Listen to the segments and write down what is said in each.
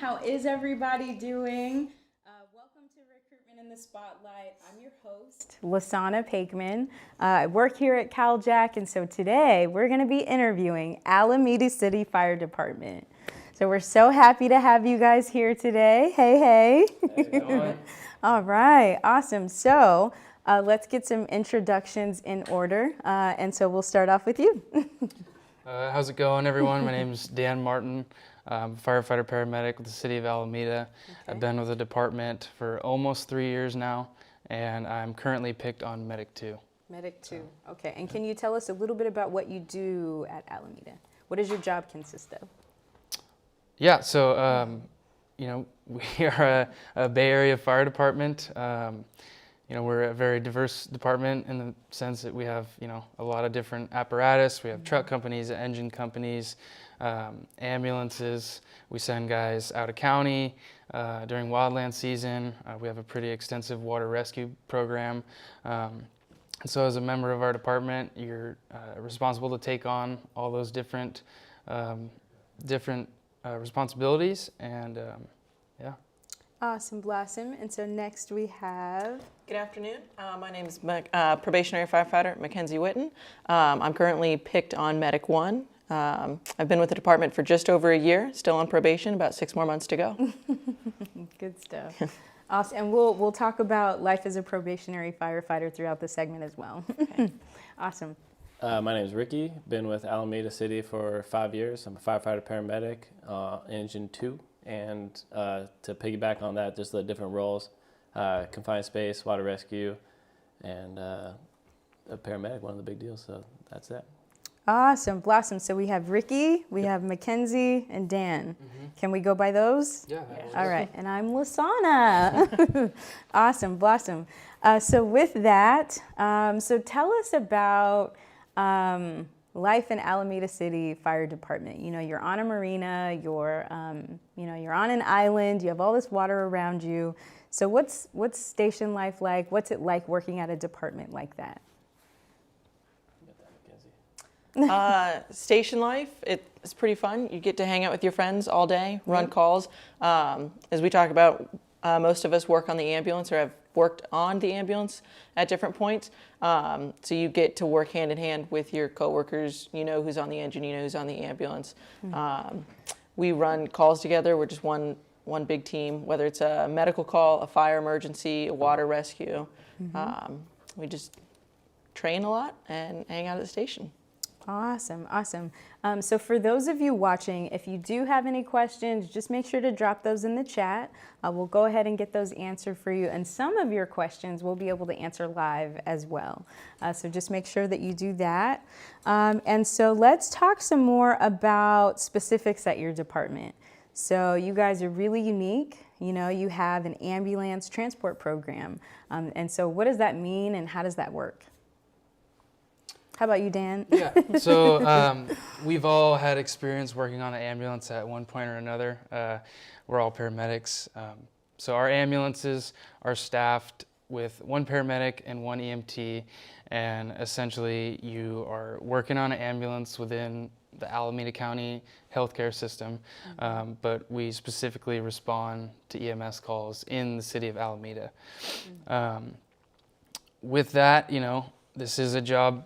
How is everybody doing? Welcome to Recruitment in the Spotlight. I'm your host, Lasana Pakeman. I work here at CalJack, and so today we're going to be interviewing Alameda City Fire Department. So we're so happy to have you guys here today. Hey, hey. Hey, All right, awesome. So let's get some introductions in order, and so we'll start off with you. How's it going, everyone? My name is Dan Martin. I'm a firefighter paramedic with the city of Alameda. Okay. I've been with the department for almost 3 years now, and I'm currently picked on Medic 2. Medic 2. Okay, and can you tell us a little bit about what you do at Alameda? What does your job consist of? Yeah, so, we are a Bay Area fire department. We're a very diverse department in the sense that we have, a lot of different apparatus. We have truck companies, engine companies, ambulances. We send guys out of county during wildland season. We have a pretty extensive water rescue program. And so as a member of our department, you're responsible to take on all those different responsibilities, and yeah. Awesome, Blossom. And so next we have... Good afternoon. My name is probationary firefighter Mackenzie Witten. I'm currently picked on Medic 1. I've been with the department for just over a year, still on probation, about 6 more months to go. Good stuff. Awesome. And we'll talk about life as a probationary firefighter throughout the segment as well. Okay. Awesome. My name is Ricky. Been with Alameda City for 5 years. I'm a firefighter paramedic, Engine 2. And to piggyback on that, just the different roles, confined space, water rescue, and a paramedic, one of the big deals. So that's it. Awesome, Blossom. So we have Ricky, we have Mackenzie, and Dan. Mm-hmm. Can we go by those? Yeah. All right, and I'm Lasana. Awesome, Blossom. So with that, so tell us about life in Alameda City Fire Department. You're on a marina, you're on an island, you have all this water around you. So what's station life like? What's it like working at a department like that? Station life, it's pretty fun. You get to hang out with your friends all day, run calls. As we talk about, most of us work on the ambulance or have worked on the ambulance at different points. So you get to work hand in hand with your coworkers. You know who's on the engine, you know who's on the ambulance. We run calls together. We're just one big team, whether it's a medical call, a fire emergency, a water rescue. We just train a lot and hang out at the station. Awesome, awesome. So for those of you watching, if you do have any questions, just make sure to drop those in the chat. We'll go ahead and get those answered for you. And some of your questions we'll be able to answer live as well. So just make sure that you do that. And so let's talk some more about specifics at your department. So you guys are really unique. You have an ambulance transport program. And so what does that mean and how does that work? How about you, Dan? Yeah, so we've all had experience working on an ambulance at one point or another. We're all paramedics. So our ambulances are staffed with one paramedic and one EMT, and essentially you are working on an ambulance within the Alameda County healthcare system, but we specifically respond to EMS calls in the city of Alameda. With that, this is a job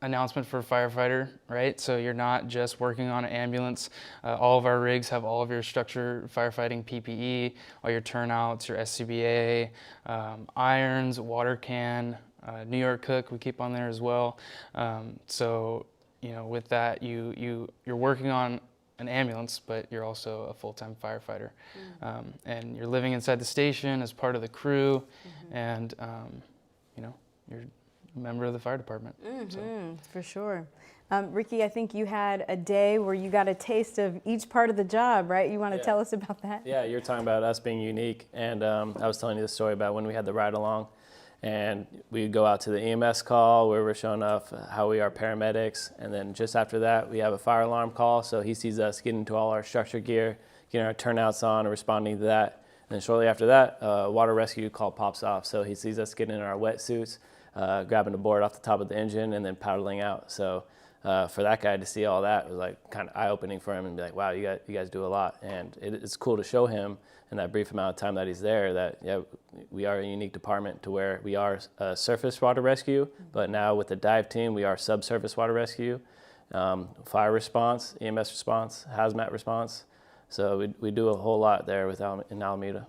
announcement for a firefighter, right? So you're not just working on an ambulance. All of our rigs have all of your structure firefighting PPE, all your turnouts, your SCBA, irons, water can, New York Cook we keep on there as well. So with that, you're working on an ambulance, but you're also a full-time firefighter, and you're living inside the station as part of the crew, and you're a member of the fire department. For sure. Ricky, I think you had a day where you got a taste of each part of the job, right? You want to tell us about that? Yeah, you're talking about us being unique, and I was telling you the story about when we had the ride along, and we'd go out to the EMS call where we're showing off how we are paramedics, and then just after that we have a fire alarm call, so he sees us getting into all our structure gear, getting our turnouts on and responding to that, and then shortly after that water rescue call pops off, so he sees us getting in our wetsuits, grabbing the board off the top of the engine and then paddling out. So for that guy to see all that, it was like kind of eye-opening for him and be like, wow, you guys do a lot. And it's cool to show him in that brief amount of time that he's there that, yeah, we are a unique department to where we are surface water rescue, but now with the dive team, we are subsurface water rescue, fire response, EMS response, hazmat response. So we do a whole lot there in Alameda.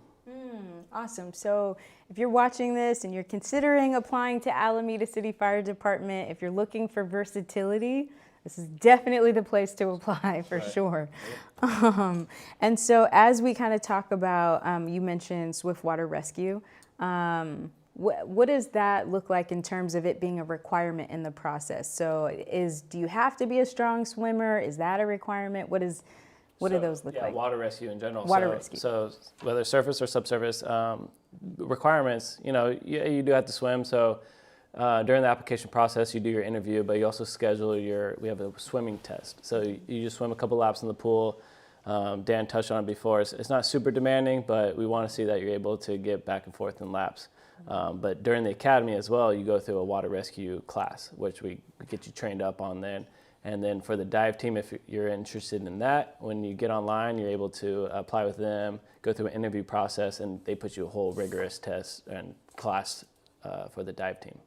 Awesome. So if you're watching this and you're considering applying to Alameda City Fire Department, if you're looking for versatility, this is definitely the place to apply for sure. And so as we kind of talk about, you mentioned swift water rescue. What does that look like in terms of it being a requirement in the process? So do you have to be a strong swimmer? Is that a requirement? What do those look like? Water rescue in general. Water rescue. So whether surface or subsurface, requirements, you do have to swim. So during the application process, you do your interview, but you also schedule we have a swimming test. So you just swim a couple laps in the pool. Dan touched on it before. It's not super demanding, but we want to see that you're able to get back and forth in laps. But during the academy as well, you go through a water rescue class, which we get you trained up on then. And then for the dive team, if you're interested in that, when you get online, you're able to apply with them, go through an interview process, and they put you a whole rigorous test and class for the dive team.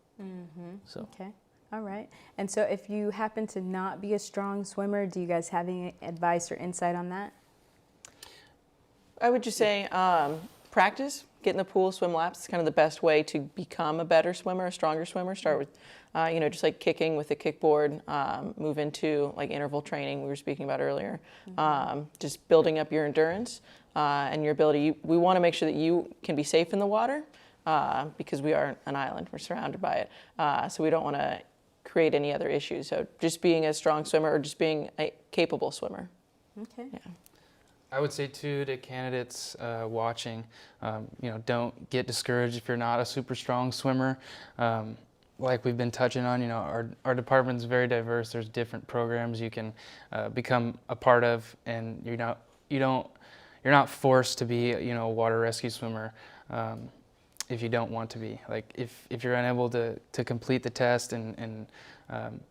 So. Okay. All right. And so if you happen to not be a strong swimmer, do you guys have any advice or insight on that? I would just say practice, get in the pool, swim laps. It's kind of the best way to become a better swimmer, a stronger swimmer. Start with, just like kicking with the kickboard, move into like interval training we were speaking about earlier. Just building up your endurance and your ability. We want to make sure that you can be safe in the water because we are an island. We're surrounded by it. So we don't want to create any other issues. So just being a strong swimmer or just being a capable swimmer. Okay. Yeah. I would say too to candidates watching, don't get discouraged if you're not a super strong swimmer. Like we've been touching on, our department's very diverse. There's different programs you can become a part of, and you're not forced to be a water rescue swimmer if you don't want to be. Like if you're unable to complete the test and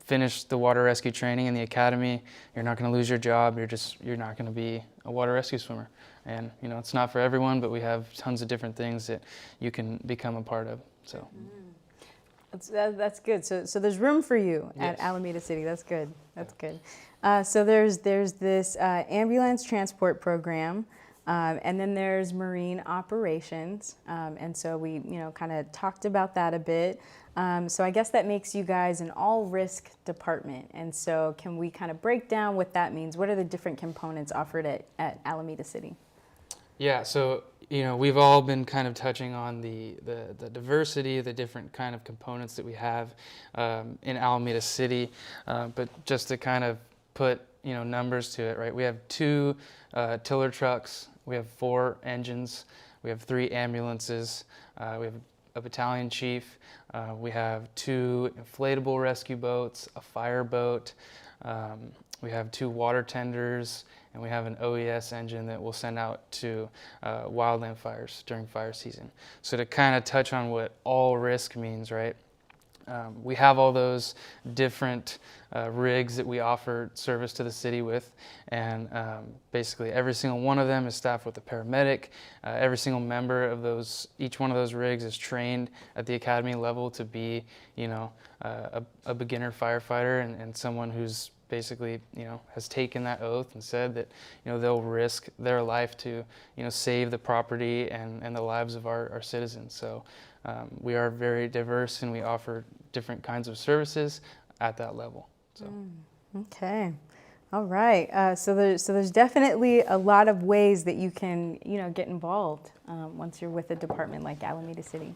finish the water rescue training in the academy, you're not going to lose your job. You're not going to be a water rescue swimmer. And it's not for everyone, but we have tons of different things that you can become a part of. So that's good. So there's room for you at Alameda City. That's good. That's good. So there's this ambulance transport program. And then there's marine operations. And so we, kind of talked about that a bit. So I guess that makes you guys an all-risk department. And so can we kind of break down what that means? What are the different components offered at Alameda City? Yeah, so, we've all been kind of touching on the diversity, the different kind of components that we have in Alameda City. But just to kind of put, numbers to it, right? We have 2 tiller trucks. We have 4 engines. We have 3 ambulances. We have a battalion chief. We have 2 inflatable rescue boats, a fire boat. We have 2 water tenders, and we have an OES engine that we'll send out to wildland fires during fire season. So to kind of touch on what all risk means, right? We have all those different rigs that we offer service to the city with, and basically every single one of them is staffed with a paramedic. Every single member of each one of those rigs is trained at the academy level to be, a beginner firefighter and someone who's basically, has taken that oath and said that, they'll risk their life to, save the property and the lives of our citizens. So we are very diverse, and we offer different kinds of services at that level. So. Okay. All right. So there's definitely a lot of ways that you can, get involved once you're with a department like Alameda City.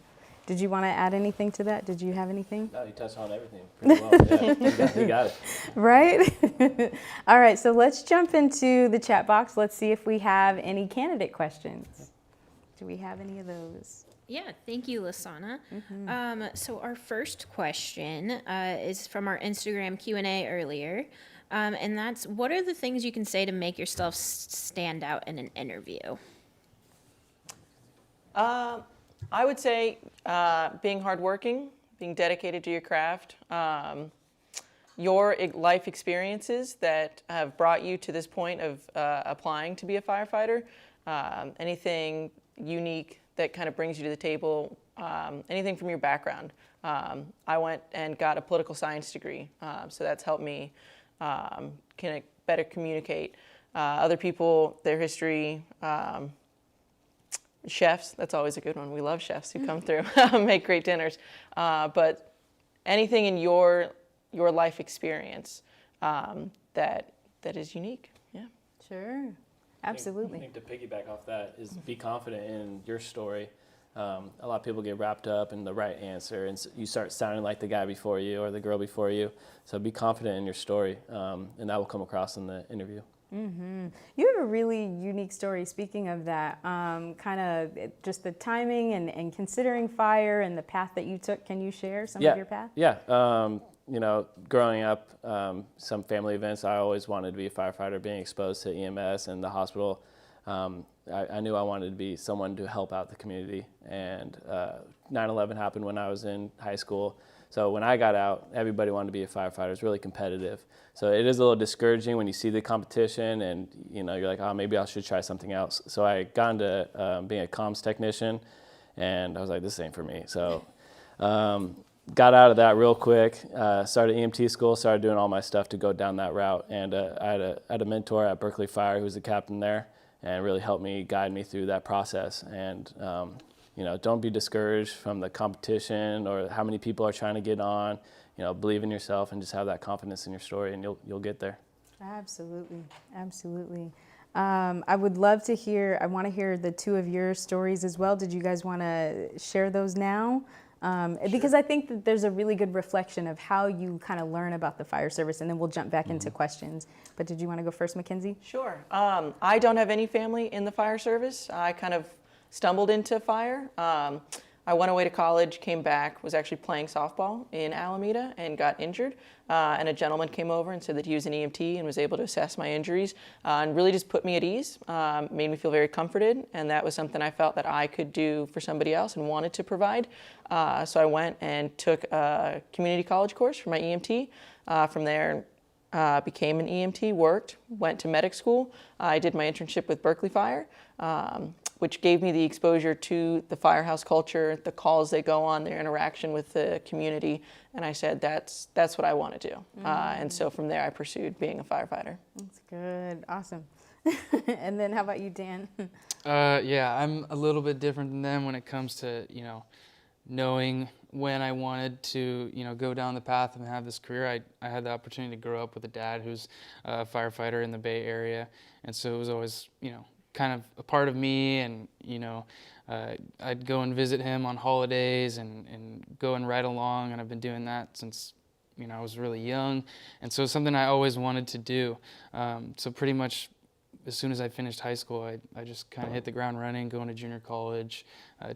Did you want to add anything to that? Did you have anything? No, you touched on everything pretty well. Yeah, you got it. Right? All right. So let's jump into the chat box. Let's see if we have any candidate questions. Do we have any of those? Yeah, thank you, Lasana. So our first question is from our Instagram Q&A earlier, and that's, what are the things you can say to make yourself stand out in an interview? I would say being hardworking, being dedicated to your craft, your life experiences that have brought you to this point of applying to be a firefighter. Anything unique that kind of brings you to the table, anything from your background. I went and got a political science degree, so that's helped me better communicate. Other people, their history, chefs, that's always a good one. We love chefs who come through, make great dinners. But anything in your life experience that is unique. Yeah. Sure. Absolutely. I think to piggyback off that is be confident in your story. A lot of people get wrapped up in the right answer, and you start sounding like the guy before you or the girl before you. So be confident in your story, and that will come across in the interview. Mm-hmm. You have a really unique story. Speaking of that, kind of just the timing and considering fire and the path that you took. Can you share some of your path? Yeah. You know, growing up, some family events, I always wanted to be a firefighter. Being exposed to EMS and the hospital, I knew I wanted to be someone to help out the community. And 9/11 happened when I was in high school. So when I got out, everybody wanted to be a firefighter. It was really competitive. So it is a little discouraging when you see the competition and, you know, you're like, oh, maybe I should try something else. So I got into being a comms technician, and I was like, this ain't for me. So got out of that real quick, started EMT school, started doing all my stuff to go down that route. And I had a mentor at Berkeley Fire who was the captain there and really helped me, guide me through that process. And you know, don't be discouraged from the competition or how many people are trying to get on. You know, believe in yourself and just have that confidence in your story, and you'll get there. Absolutely, absolutely. I would love to hear. I want to hear the two of your stories as well. Did you guys want to share those now? Because I think that there's a really good reflection of how you kind of learn about the fire service, and then we'll jump back into questions. But did you want to go first, Mackenzie? Sure. I don't have any family in the fire service. I kind of stumbled into fire. I went away to college, came back, was actually playing softball in Alameda and got injured. And a gentleman came over and said that he was an EMT and was able to assess my injuries and really just put me at ease, made me feel very comforted. And that was something I felt that I could do for somebody else and wanted to provide. So I went and took a community college course for my EMT. From there, became an EMT, worked, went to medic school. I did my internship with Berkeley Fire, which gave me the exposure to the firehouse culture, the calls they go on, their interaction with the community. And I said, that's what I want to do. And so from there, I pursued being a firefighter. That's good. Awesome. And then how about you, Dan? Yeah, I'm a little bit different than them when it comes to, you know, knowing when I wanted to, you know, go down the path and have this career. I had the opportunity to grow up with a dad who's a firefighter in the Bay Area. And so it was always, you know, kind of a part of me, and, you know, I'd go and visit him on holidays and go and ride along, and I've been doing that since, you know, I was really young. And so it's something I always wanted to do. So pretty much as soon as I finished high school, I just kind of hit the ground running, going to junior college,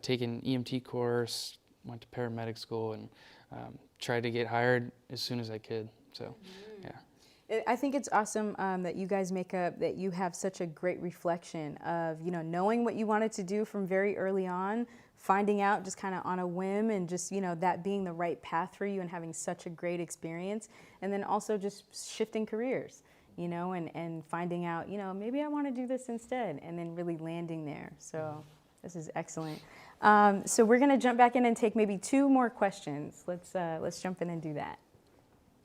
taking EMT course, went to paramedic school, and tried to get hired as soon as I could. So, yeah. I think it's awesome that you guys that you have such a great reflection of, you know, knowing what you wanted to do from very early on, finding out just kind of on a whim, and just, you know, that being the right path for you and having such a great experience. And then also just shifting careers, you know, and finding out, you know, maybe I want to do this instead, and then really landing there. So this is excellent. So we're going to jump back in and take maybe two more questions. Let's jump in and do that.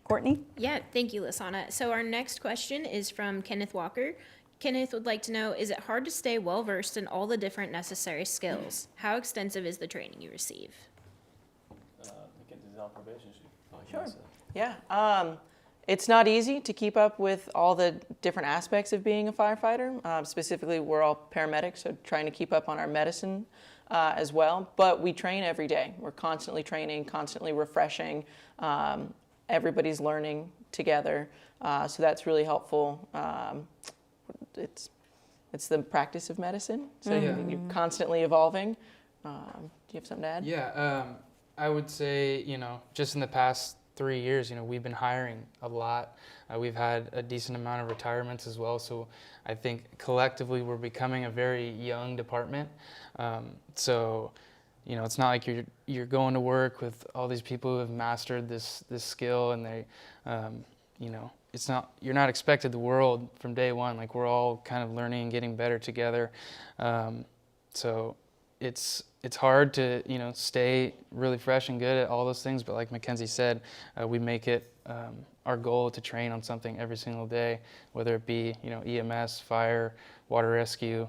Courtney? Yeah, thank you, Lasana. So our next question is from Kenneth Walker. Kenneth would like to know, is it hard to stay well-versed in all the different necessary skills? How extensive is the training you receive? Mackenzie's on probation. Sure. Yeah. It's not easy to keep up with all the different aspects of being a firefighter. Specifically, we're all paramedics, so trying to keep up on our medicine as well. But we train every day. We're constantly training, constantly refreshing. Everybody's learning together, so that's really helpful. It's the practice of medicine, so you're constantly evolving. Do you have something to add? Yeah, I would say, you know, just in the past 3 years, you know, we've been hiring a lot. We've had a decent amount of retirements as well, so I think collectively we're becoming a very young department. So, it's not like you're going to work with all these people who have mastered this skill, and they, you're not expected the world from day one. Like, we're all kind of learning and getting better together. So it's hard to, stay really fresh and good at all those things. But like Mackenzie said, we make it our goal to train on something every single day, whether it be, EMS, fire, water rescue.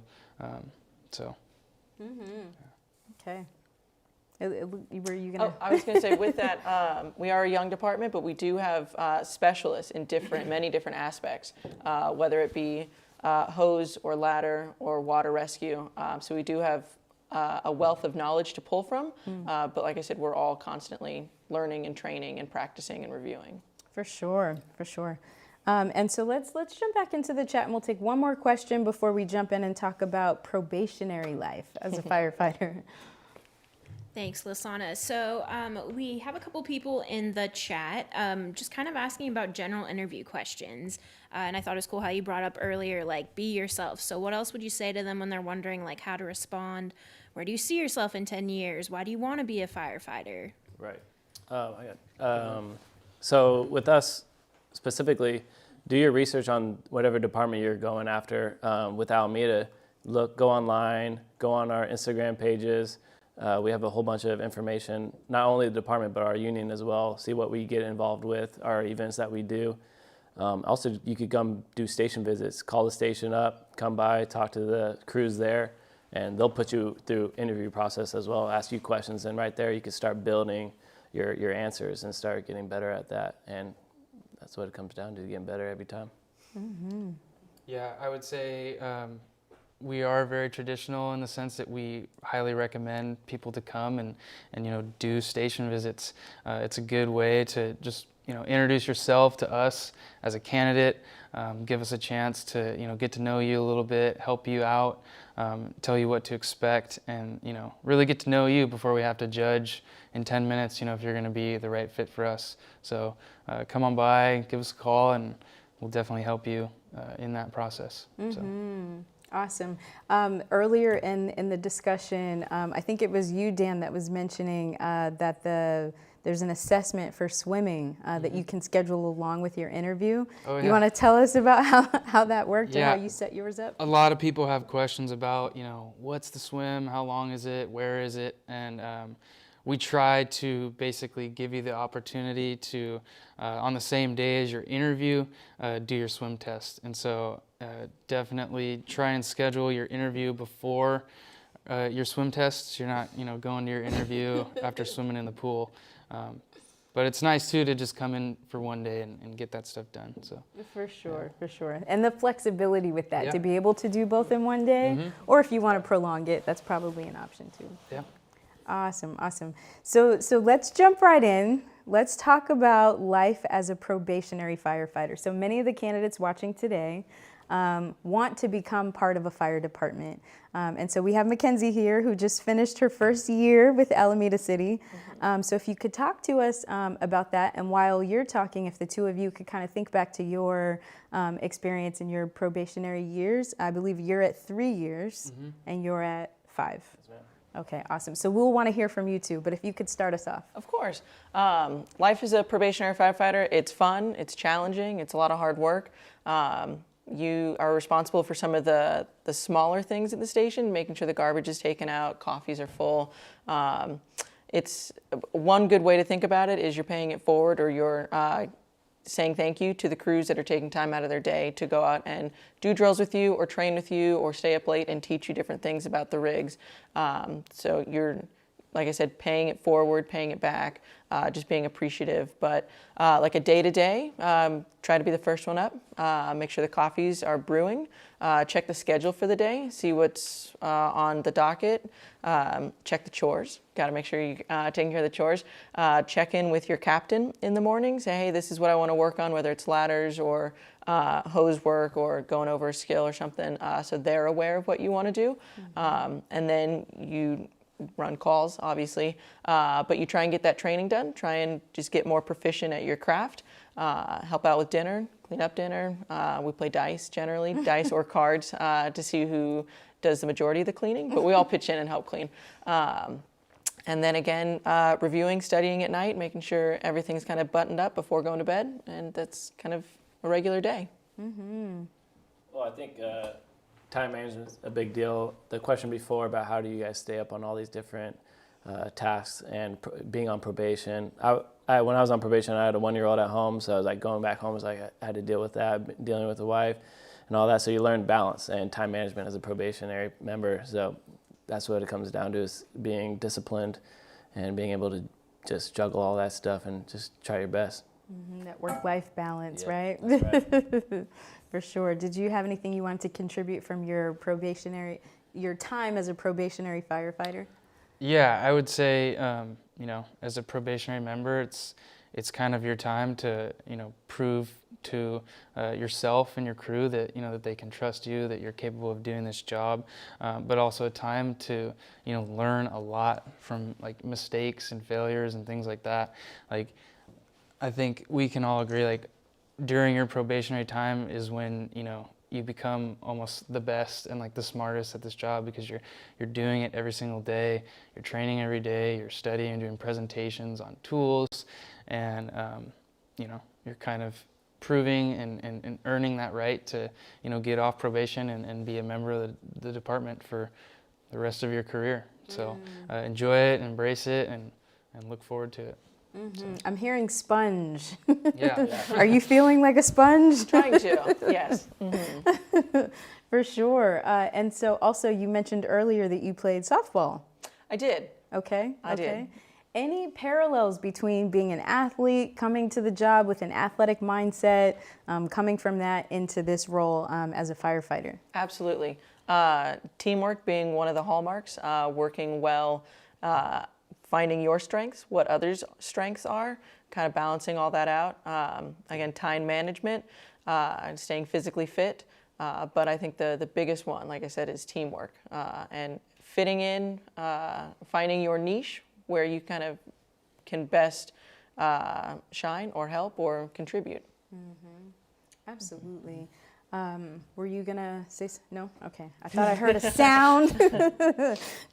Okay. Were you gonna? Oh, I was going to say, with that, we are a young department, but we do have specialists in many different aspects, whether it be hose or ladder or water rescue. So we do have a wealth of knowledge to pull from. But like I said, we're all constantly learning and training and practicing and reviewing. For sure. And so let's jump back into the chat, and we'll take one more question before we jump in and talk about probationary life as a firefighter. Thanks, Lasana. So we have a couple people in the chat just kind of asking about general interview questions. And I thought it was cool how you brought up earlier, like, be yourself. So what else would you say to them when they're wondering, like, how to respond? Where do you see yourself in 10 years? Why do you want to be a firefighter? Right. So with us specifically, do your research on whatever department you're going after. With Alameda, go online, go on our Instagram pages. We have a whole bunch of information, not only the department, but our union as well. See what we get involved with, our events that we do. Also, you could come do station visits, call the station up, come by, talk to the crews there, and they'll put you through interview process as well, ask you questions, and right there you can start building your answers and start getting better at that. And that's what it comes down to, getting better every time. Mm-hmm. Yeah, I would say we are very traditional in the sense that we highly recommend people to come and do station visits. It's a good way to just introduce yourself to us as a candidate, give us a chance to get to know you a little bit, help you out, tell you what to expect, and really get to know you before we have to judge in 10 minutes if you're going to be the right fit for us. So come on by, give us a call, and we'll definitely help you in that process. Mm-hmm. Awesome. Earlier in the discussion, I think it was you, Dan, that was mentioning that there's an assessment for swimming that you can schedule along with your interview. Oh, yeah. You want to tell us about how that worked Yeah. and how you set yours up? A lot of people have questions about, what's the swim, how long is it, where is it, and we try to basically give you the opportunity to, on the same day as your interview, do your swim test. And so definitely try and schedule your interview before your swim test. So you're not, going to your interview after swimming in the pool. But it's nice too to just come in for one day and get that stuff done. So For sure. And the flexibility with that, Yeah. to be able to do both in one day, or if you want to prolong it, that's probably an option too. yeah. Awesome. So let's jump right in. Let's talk about life as a probationary firefighter. So many of the candidates watching today want to become part of a fire department. And so we have Mackenzie here, who just finished her first year with Alameda City. So if you could talk to us about that, and while you're talking, if the two of you could kind of think back to your experience in your probationary years. I believe you're at 3 years and you're at 5. Yes, ma'am. Okay, awesome. So we'll want to hear from you too, but if you could start us off. Of course. Life as a probationary firefighter, it's fun, it's challenging, it's a lot of hard work. You are responsible for some of the smaller things at the station, making sure the garbage is taken out, coffees are full. It's one good way to think about it is you're paying it forward, or you're saying thank you to the crews that are taking time out of their day to go out and do drills with you or train with you or stay up late and teach you different things about the rigs. So you're, like I said, paying it forward, paying it back, just being appreciative. But like a day-to-day, try to be the first one up, make sure the coffees are brewing, check the schedule for the day, see what's on the docket, check the chores. Got to make sure you're taking care of the chores. Check in with your captain in the morning, say, hey, this is what I want to work on, whether it's ladders or hose work or going over a skill or something, so they're aware of what you want to do. And then you run calls, obviously, but you try and get that training done, try and just get more proficient at your craft, help out with dinner, clean up dinner. We play dice generally, dice or cards, to see who does the majority of the cleaning, but we all pitch in and help clean. And then again, reviewing, studying at night, making sure everything's kind of buttoned up before going to bed. And that's kind of a regular day. Well, I think time management is a big deal. The question before about how do you guys stay up on all these different tasks and being on probation. When I was on probation, I had a 1-year-old at home, so I was like going back home was like I had to deal with that, dealing with the wife and all that. So you learn balance and time management as a probationary member. So that's what it comes down to, is being disciplined and being able to just juggle all that stuff and just try your best. That work-life balance, Yeah, right? that's right. For sure. Did you have anything you wanted to contribute from your time as a probationary firefighter? Yeah, I would say, as a probationary member, it's kind of your time to, prove to yourself and your crew that, that they can trust you, that you're capable of doing this job, but also a time to, learn a lot from like mistakes and failures and things like that. Like, I think we can all agree, like, during your probationary time is when, you become almost the best and like the smartest at this job, because you're doing it every single day, you're training every day, you're studying, doing presentations on tools, and you're kind of proving and earning that right to get off probation and be a member of the department for the rest of your career. So enjoy it, embrace it, and look forward to it. So. I'm hearing sponge. Yeah. Are you feeling like a sponge? Trying to, yes. For sure. And so also you mentioned earlier that you played softball. I did. Okay. I did. Any parallels between being an athlete, coming to the job with an athletic mindset, coming from that into this role as a firefighter? Absolutely. Teamwork being one of the hallmarks, working well, finding your strengths, what others' strengths are, kind of balancing all that out. Again, time management, and staying physically fit. But I think the biggest one, like I said, is teamwork and fitting in, finding your niche where you kind of can best shine or help or contribute. Absolutely. Were you gonna say no? Okay, I thought I heard a sound.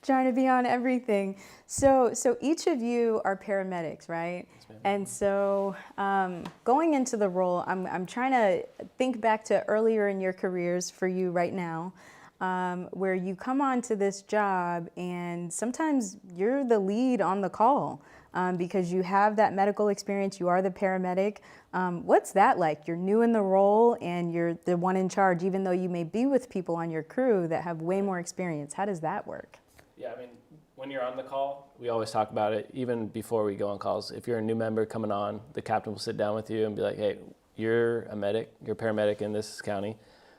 Trying to be on everything. So each of you are paramedics, right? Yes, And so going into the role, I'm trying to think back to earlier in your careers for you right now, where you come onto this job and sometimes you're the lead on the call. Because you have that medical experience, you are the paramedic. What's that like? You're new in the role and you're the one in charge, even though you may be with people on your crew that have way more experience. How does that work? Yeah, I mean, when you're on the call, we always talk about it, even before we go on calls. If you're a new member coming on, the captain will sit down with you and be like, hey, you're a medic, you're a paramedic in this county.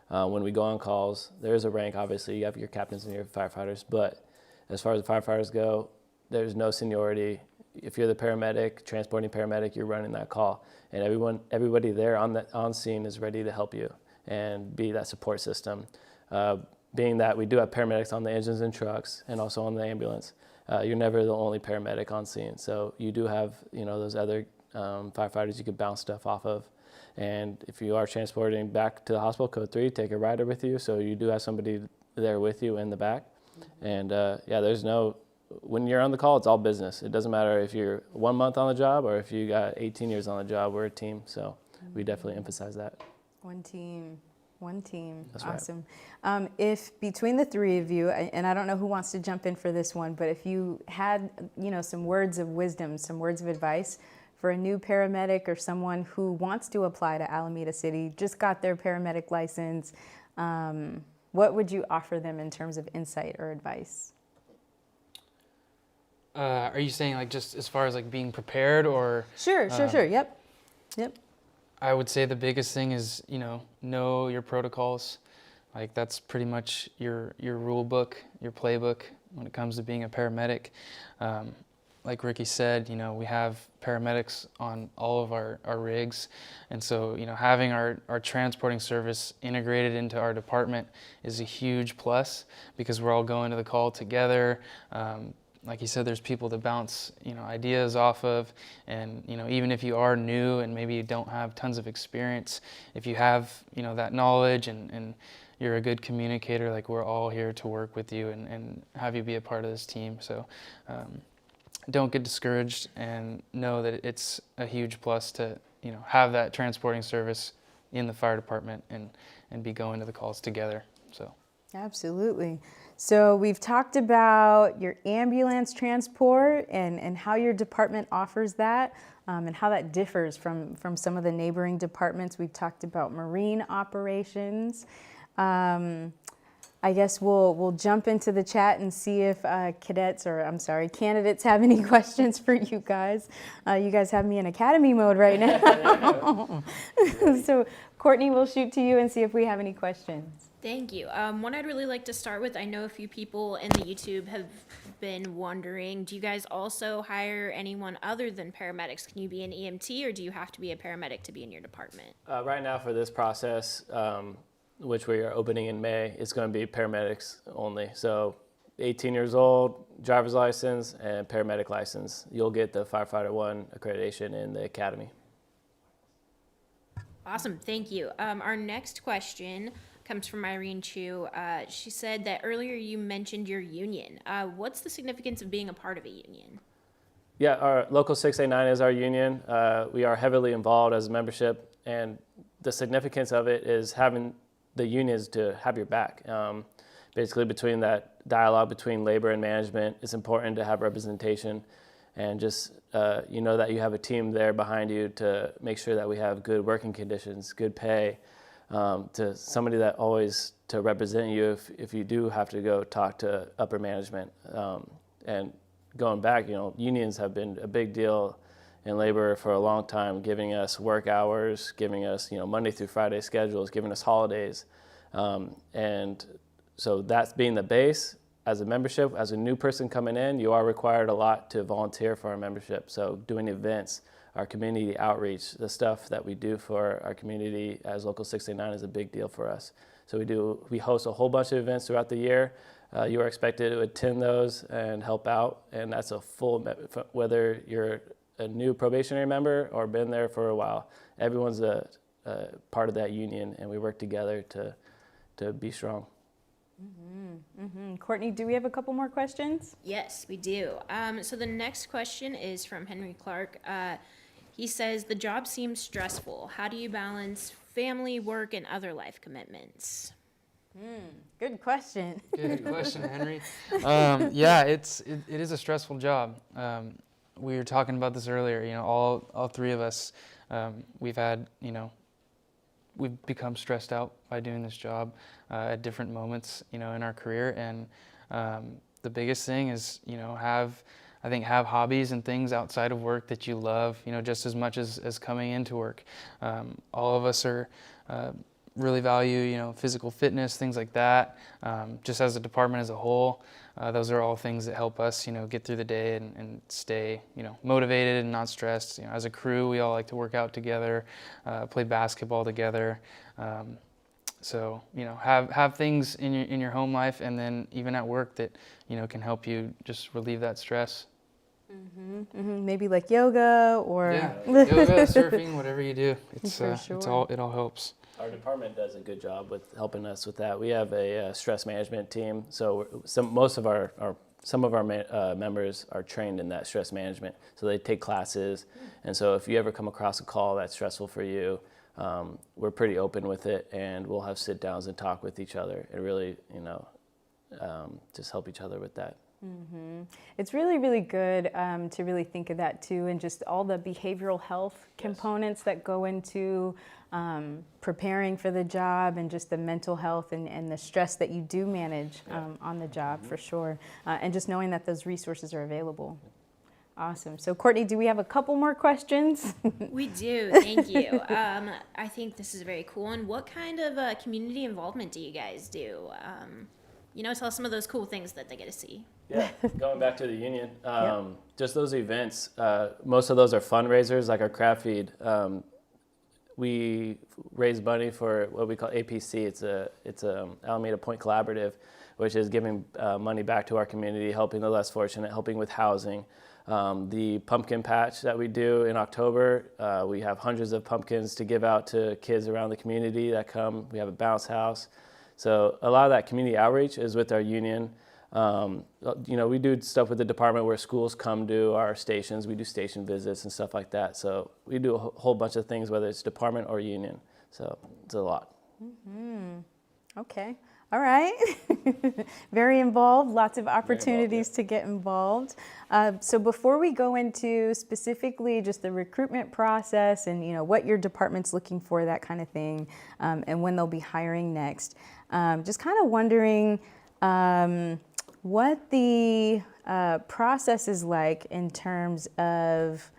When we go on calls, there's a rank, obviously. You have your captains and your firefighters. But as far as the firefighters go, there's no seniority. If you're the paramedic, transporting paramedic, you're running that call. And everybody there on scene is ready to help you and be that support system. Being that we do have paramedics on the engines and trucks and also on the ambulance, you're never the only paramedic on scene. So you do have those other firefighters you could bounce stuff off of. And if you are transporting back to the hospital, code 3, take a rider with you. So you do have somebody there with you in the back. And there's no... When you're on the call, it's all business. It doesn't matter if you're 1 month on the job or if you got 18 years on the job. We're a team, so we definitely emphasize that. One team. That's Awesome. Right. If between the three of you, and I don't know who wants to jump in for this one, but if you had, some words of wisdom, some words of advice for a new paramedic or someone who wants to apply to Alameda City, just got their paramedic license, what would you offer them in terms of insight or advice? Are you saying like just as far as like being prepared, or? Sure. Yep. I would say the biggest thing is, know your protocols. Like that's pretty much your rule book, your playbook when it comes to being a paramedic. Like Ricky said, we have paramedics on all of our rigs. And so, having our transporting service integrated into our department is a huge plus, because we're all going to the call together. Like you said, there's people to bounce, ideas off of, and even if you are new and maybe you don't have tons of experience, if you have that knowledge and you're a good communicator, like we're all here to work with you and have you be a part of this team. So don't get discouraged, and know that it's a huge plus to, have that transporting service in the fire department and be going to the calls together. So. Absolutely. So we've talked about your ambulance transport and how your department offers that, and how that differs from some of the neighboring departments. We've talked about marine operations. I guess we'll jump into the chat and see if candidates have any questions for you guys. You guys have me in academy mode right now. So Courtney, we'll shoot to you and see if we have any questions. Thank you. One I'd really like to start with, I know a few people in the YouTube have been wondering, do you guys also hire anyone other than paramedics? Can you be an EMT, or do you have to be a paramedic to be in your department? Right now for this process, which we are opening in May, it's going to be paramedics only. So 18 years old, driver's license, and paramedic license. You'll get the Firefighter 1 accreditation in the academy. Awesome, thank you. Our next question comes from Irene Chu. She said that earlier you mentioned your union. What's the significance of being a part of a union? Yeah, our Local 689 is our union. We are heavily involved as a membership, and the significance of it is having the unions to have your back. Basically, between that dialogue between labor and management, it's important to have representation, and just that you have a team there behind you to make sure that we have good working conditions, good pay, to somebody that always to represent you if you do have to go talk to upper management. And going back, unions have been a big deal in labor for a long time, giving us work hours, giving us Monday through Friday schedules, giving us holidays, and so that's being the base. As a membership, as a new person coming in, you are required a lot to volunteer for our membership. So doing events, our community outreach, the stuff that we do for our community as Local 689 is a big deal for us. So we host a whole bunch of events throughout the year. You are expected to attend those and help out, and that's a full, whether you're a new probationary member or been there for a while, everyone's a part of that union, and we work together to be strong. Courtney, do we have a couple more questions? Yes, we do. So the next question is from Henry Clark. He says, the job seems stressful. How do you balance family, work, and other life commitments? Good question. Good question, Henry. Yeah, it is a stressful job. We were talking about this earlier. All three of us, we've become stressed out by doing this job at different moments, in our career. And the biggest thing is, have hobbies and things outside of work that you love, just as much as coming into work. All of us are really value, physical fitness, things like that. Just as a department as a whole, those are all things that help us, get through the day and stay, motivated and not stressed. As a crew, we all like to work out together, play basketball together. So, have things in your home life and then even at work that, can help you just relieve that stress. Maybe like yoga or yoga, surfing, whatever you do. For sure. It all helps. Our department does a good job with helping us with that. We have a stress management team, so some of our members are trained in that stress management. So they take classes, and so if you ever come across a call that's stressful for you, we're pretty open with it, and we'll have sit downs and talk with each other and really, just help each other with that. It's really, really good to really think of that too, and just all the behavioral health components that go into preparing for the job, and just the mental health and the stress that you do manage on the job for sure, and just knowing that those resources are available. Awesome. So Courtney, do we have a couple more questions? We do, thank you. I think this is very cool. And what kind of community involvement do you guys do? Tell us some of those cool things that they get to see. Yeah, going back to the union, just those events, most of those are fundraisers, like our craft feed. We raise money for what we call APC. It's a Alameda Point Collaborative, which is giving money back to our community, helping the less fortunate, helping with housing. The pumpkin patch that we do in October, we have hundreds of pumpkins to give out to kids around the community that come. We have a bounce house. So a lot of that community outreach is with our union. We do stuff with the department where schools come to our stations. We do station visits and stuff like that. So we do a whole bunch of things, whether it's department or union. So it's a lot. Okay. All right. Very involved, lots of opportunities to get involved. So before we go into specifically just the recruitment process and, what your department's looking for, that kind of thing, and when they'll be hiring next, just kind of wondering what the process is like in terms of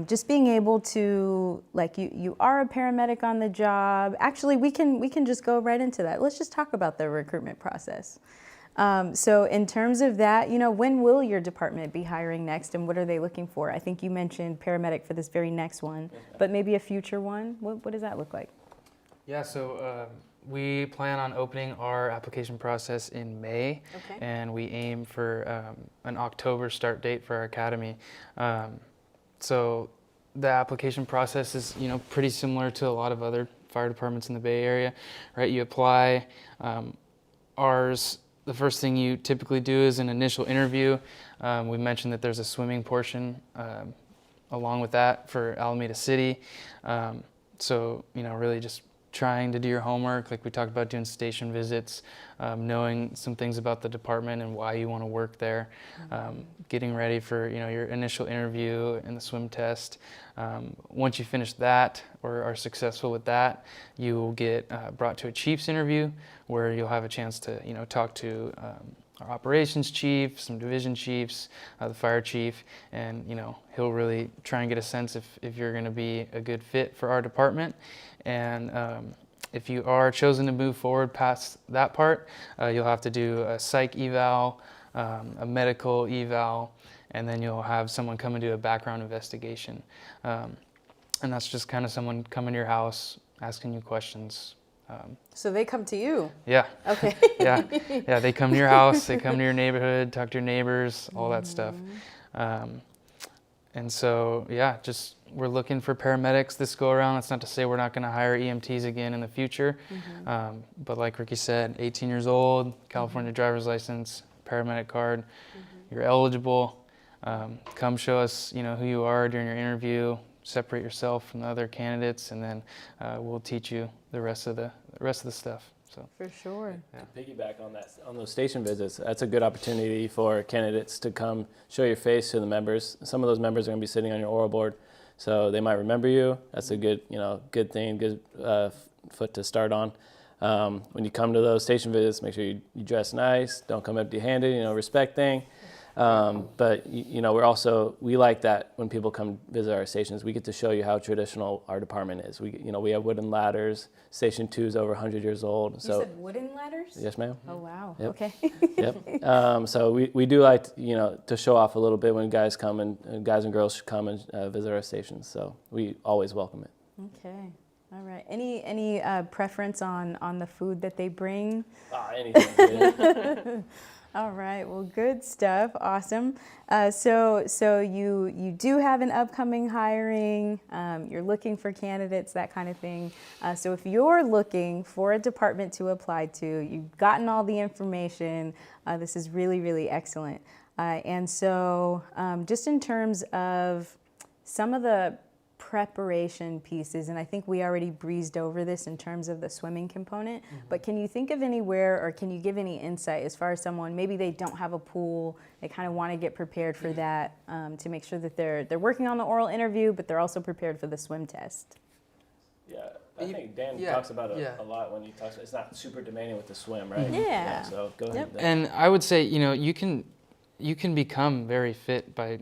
just being able to, like, you are a paramedic on the job. Actually, we can just go right into that. Let's just talk about the recruitment process. So in terms of that, when will your department be hiring next, and what are they looking for? I think you mentioned paramedic for this very next one, but maybe a future one. What does that look like? Yeah, so we plan on opening our application process in May, and we aim for an October start date for our academy. So the application process is, pretty similar to a lot of other fire departments in the Bay Area, right? You apply. Ours, the first thing you typically do is an initial interview. We mentioned that there's a swimming portion along with that for Alameda City. So, really just trying to do your homework, like we talked about, doing station visits, knowing some things about the department and why you want to work there, getting ready for your initial interview and the swim test. Once you finish that or are successful with that, you will get brought to a chief's interview where you'll have a chance to talk to our operations chief, some division chiefs, the fire chief, and he'll really try and get a sense if you're going to be a good fit for our department. And if you are chosen to move forward past that part, you'll have to do a psych eval, a medical eval, and then you'll have someone come and do a background investigation. And that's just kind of someone coming to your house, asking you questions. So they come to you? Yeah. Okay. Yeah, they come to your house, they come to your neighborhood, talk to your neighbors, all that stuff. And so, just we're looking for paramedics this go around. That's not to say we're not going to hire EMTs again in the future. But like Ricky said, 18 years old, California driver's license, paramedic card, you're eligible. Come show us, who you are during your interview. Separate yourself from the other candidates, and then we'll teach you the rest of the stuff. So For sure. To piggyback on those station visits, that's a good opportunity for candidates to come show your face to the members. Some of those members are going to be sitting on your oral board, so they might remember you. That's a good, good thing, good foot to start on. When you come to those station visits, make sure you dress nice. Don't come empty-handed. Respect thing. But we like that when people come visit our stations, we get to show you how traditional our department is. We have wooden ladders. Station 2 is over 100 years old. You So said wooden ladders? yes, ma'am. Oh, wow. Yep. Okay. Yep. So we do like to show off a little bit when guys come and guys and girls come and visit our stations. So we always welcome it. Okay. All right. Any preference on the food that they bring? Anything. All right. Well, good stuff. Awesome. So you do have an upcoming hiring. You're looking for candidates, that kind of thing. So if you're looking for a department to apply to, you've gotten all the information. This is really, really excellent. And so just in terms of some of the preparation pieces, and I think we already breezed over this in terms of the swimming component, but can you think of anywhere, or can you give any insight as far as someone, maybe they don't have a pool, they kind of want to get prepared for that, to make sure that they're working on the oral interview, but they're also prepared for the swim test? Yeah, I think Dan talks about it a lot when he talks. It's not super demanding with the swim, right? Yeah. So go ahead. Dan. And I would say, you can become very fit by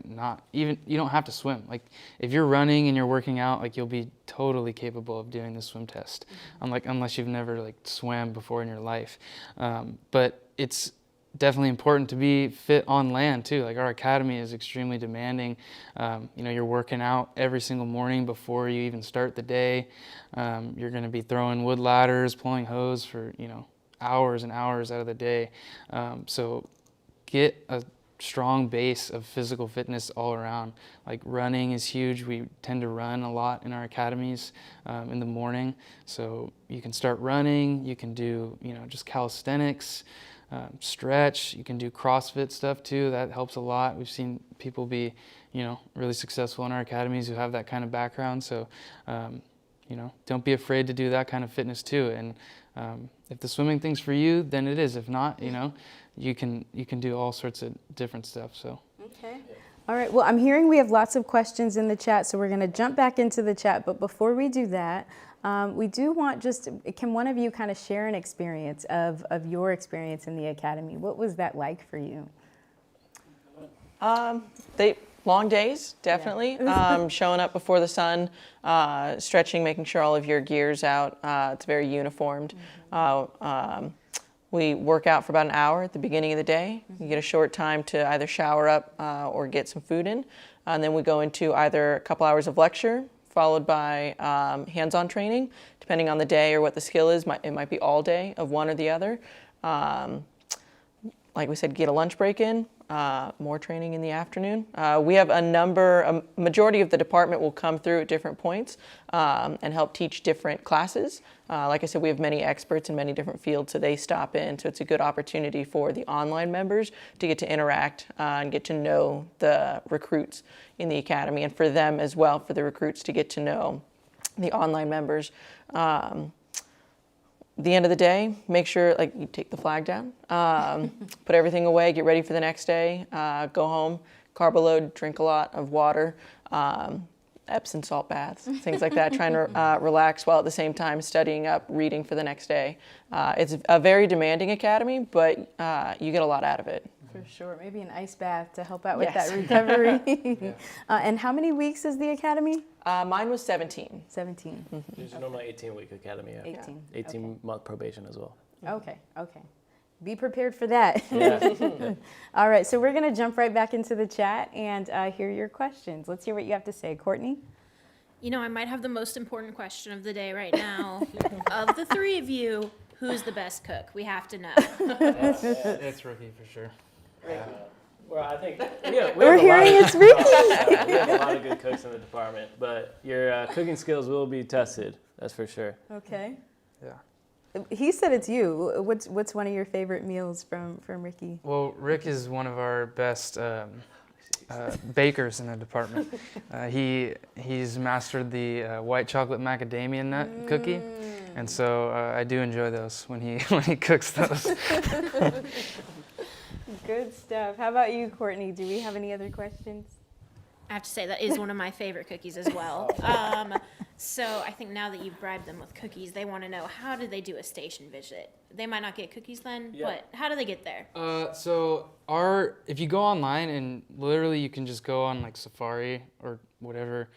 you don't have to swim. Like if you're running and you're working out, like you'll be totally capable of doing the swim test. Unless you've never swam before in your life. But it's definitely important to be fit on land too. Like our academy is extremely demanding. You're working out every single morning before you even start the day. You're going to be throwing wood ladders, pulling hose for, hours and hours out of the day. So get a strong base of physical fitness all around. Like running is huge. We tend to run a lot in our academies in the morning. So you can start running, you can do, just calisthenics, stretch. You can do CrossFit stuff too. That helps a lot. We've seen people be, really successful in our academies who have that kind of background. So, don't be afraid to do that kind of fitness too. And if the swimming thing's for you, then it is. If not, you can do all sorts of different stuff. So. Okay. All right. Well, I'm hearing we have lots of questions in the chat, so we're going to jump back into the chat. But before we do that, we do want can one of you kind of share an experience of your experience in the academy? What was that like for you? Long days, definitely. Showing up before the sun, stretching, making sure all of your gear's out. It's very uniformed. We work out for about an hour at the beginning of the day. You get a short time to either shower up or get some food in. And then we go into either a couple hours of lecture, followed by hands-on training. Depending on the day or what the skill is, it might be all day of one or the other. Like we said, get a lunch break in, more training in the afternoon. We have a majority of the department will come through at different points and help teach different classes. Like I said, we have many experts in many different fields, so they stop in. So it's a good opportunity for the online members to get to interact and get to know the recruits in the academy, and for them as well, for the recruits to get to know the online members. The end of the day, make sure you take the flag down, put everything away, get ready for the next day, go home, carb load, drink a lot of water, Epsom salt baths, things like that, trying to relax while at the same time studying up, reading for the next day. It's a very demanding academy, but you get a lot out of it. For sure. Maybe an ice bath to help out with that recovery. Yeah. And how many weeks is the academy? Mine was 17. 17. There's normally 18-week academy. Yeah. 18. 18-month probation as well. Okay. Be prepared for that. Yeah. All right, so we're going to jump right back into the chat and hear your questions. Let's hear what you have to say. Courtney? I might have the most important question of the day right now. Of the three of you, who's the best cook? We have to know. It's Ricky for sure. Well, I think We're hearing it's Ricky. We have a lot of good cooks in the department, but your cooking skills will be tested. That's for sure. Okay. Yeah. He said it's you. What's one of your favorite meals from Ricky? Well, Rick is one of our best bakers in the department. He's mastered the white chocolate macadamia nut cookie, and so I do enjoy those when he cooks those. Good stuff. How about you, Courtney? Do we have any other questions? I have to say that is one of my favorite cookies as well. So I think now that you've bribed them with cookies, they want to know, how do they do a station visit? They might not get cookies then, but how do they get there? So if you go online, and literally you can just go on Safari or whatever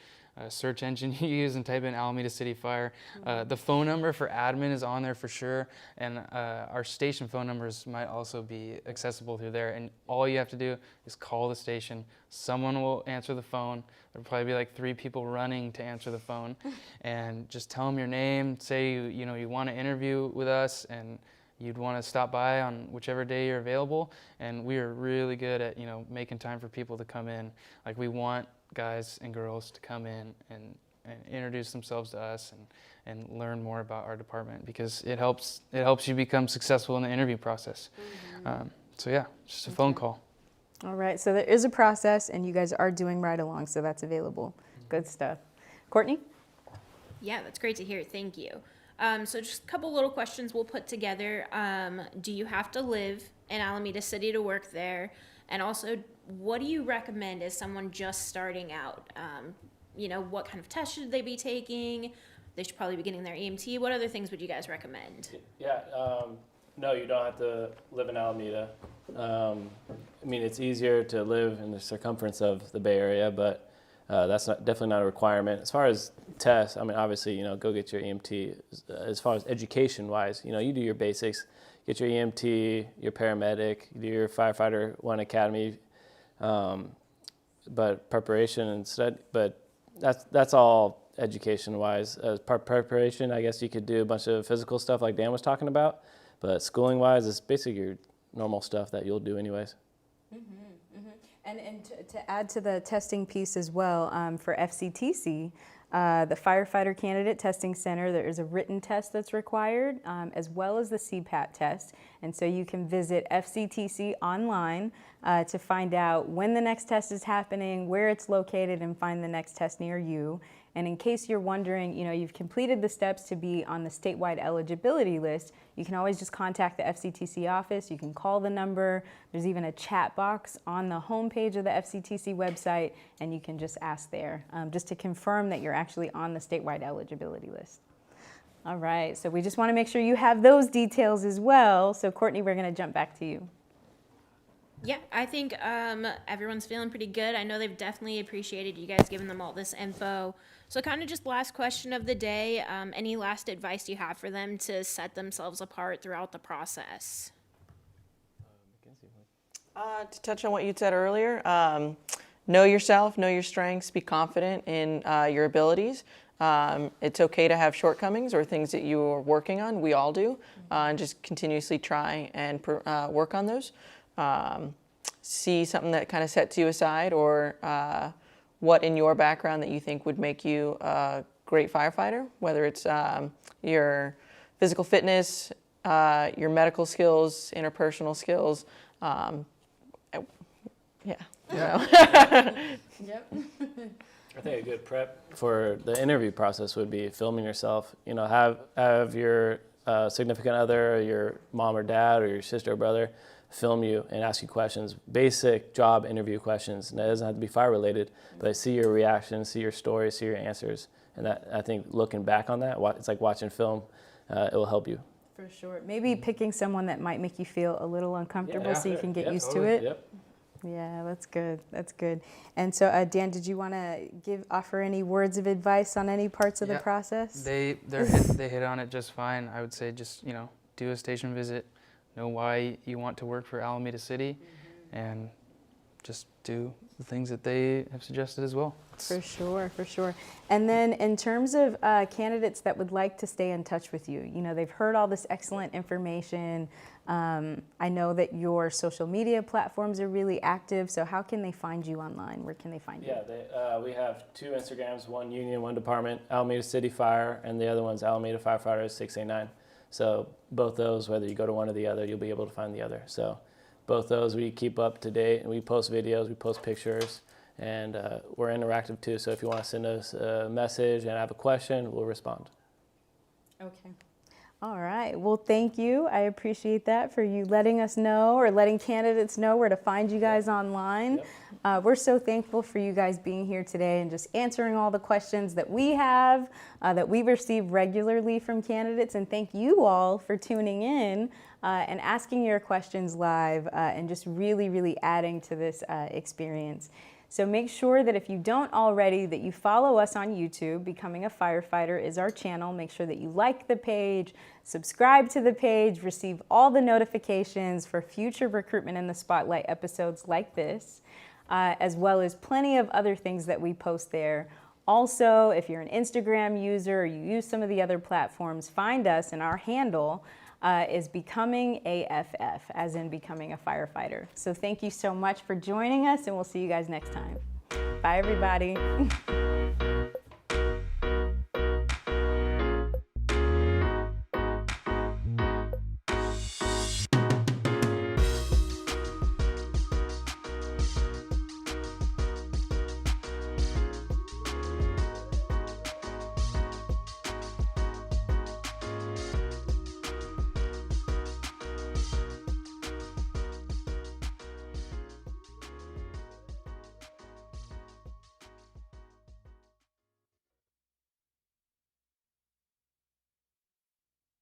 search engine you use and type in Alameda City Fire. The phone number for admin is on there for sure, and our station phone numbers might also be accessible through there. And all you have to do is call the station. Someone will answer the phone. There'll probably be 3 people running to answer the phone, and just tell them your name. Say you want to interview with us, and you'd want to stop by on whichever day you're available. And we are really good at making time for people to come in. We want guys and girls to come in and introduce themselves to us and learn more about our department, because it helps you become successful in the interview process. So yeah, just a phone call. All right, so there is a process, and you guys are doing ride-along, so that's available. Good stuff. Courtney? Yeah, that's great to hear. Thank you. So just a couple little questions we'll put together. Do you have to live in Alameda City to work there? And also, what do you recommend as someone just starting out? What kind of tests should they be taking? They should probably be getting their EMT. What other things would you guys recommend? Yeah, no, you don't have to live in Alameda. It's easier to live in the circumference of the Bay Area, but that's definitely not a requirement. As far as tests, obviously, go get your EMT. As far as education-wise, you do your basics. Get your EMT, your paramedic, you do your firefighter 1 academy, but preparation and study. But that's all education-wise. As preparation, I guess you could do a bunch of physical stuff like Dan was talking about. But schooling-wise, it's basically your normal stuff that you'll do anyways. And to add to the testing piece as well, for FCTC, the Firefighter Candidate Testing Center. There is a written test that's required, as well as the CPAT test. And so you can visit FCTC online to find out when the next test is happening, where it's located, and find the next test near you. And in case you're wondering, you've completed the steps to be on the statewide eligibility list, you can always just contact the FCTC office. You can call the number. There's even a chat box on the homepage of the FCTC website, and you can just ask there just to confirm that you're actually on the statewide eligibility list. All right, so we just want to make sure you have those details as well. So Courtney, we're going to jump back to you. Yeah, I think everyone's feeling pretty good. I know they've definitely appreciated you guys giving them all this info. So kind of just last question of the day, any last advice you have for them to set themselves apart throughout the process? To touch on what you said earlier, know yourself, know your strengths, be confident in your abilities. It's okay to have shortcomings or things that you are working on. We all do. And just continuously try and work on those. See something that kind of sets you aside, or what in your background that you think would make you a great firefighter, whether it's your physical fitness, your medical skills, interpersonal skills. Yeah. Yep. I think a good prep for the interview process would be filming yourself. Have your significant other, or your mom or dad, or your sister or brother film you and ask you questions, basic job interview questions. And it doesn't have to be fire related, but see your reactions, see your story, see your answers. And that, I think, looking back on that, it's like watching film. It will help you. For sure. Maybe picking someone that might make you feel a little uncomfortable so you can get used totally. to it. Yep. Yeah, that's good. That's good. And so, Dan, did you want to offer any words of advice on any parts of the process? They hit on it just fine. I would say just do a station visit, know why you want to work for Alameda City, and just do the things that they have suggested as well. For sure, for sure. And then in terms of candidates that would like to stay in touch with you, they've heard all this excellent information. I know that your social media platforms are really active, so how can they find you online? Where can they find you? Yeah, we have 2 Instagrams, one union, one department, Alameda City Fire, and the other one's Alameda Firefighters 689. So both those, whether you go to one or the other, you'll be able to find the other. So both those we keep up to date, and we post videos, we post pictures, and we're interactive too. So if you want to send us a message and have a question, we'll respond. Okay. All right. Well, thank you. I appreciate that, for you letting us know, or letting candidates know where to find you guys online. Yep. We're so thankful for you guys being here today and just answering all the questions that we have, that we receive regularly from candidates. And thank you all for tuning in and asking your questions live, and just really, really adding to this experience. So make sure that if you don't already, that you follow us on YouTube. Becoming a Firefighter is our channel. Make sure that you like the page, subscribe to the page, receive all the notifications for future Recruitment in the Spotlight episodes like this, as well as plenty of other things that we post there. Also, if you're an Instagram user or you use some of the other platforms, find us, and our handle is Becoming AFF, as in Becoming a Firefighter. So thank you so much for joining us, and we'll see you guys next time. Bye, everybody.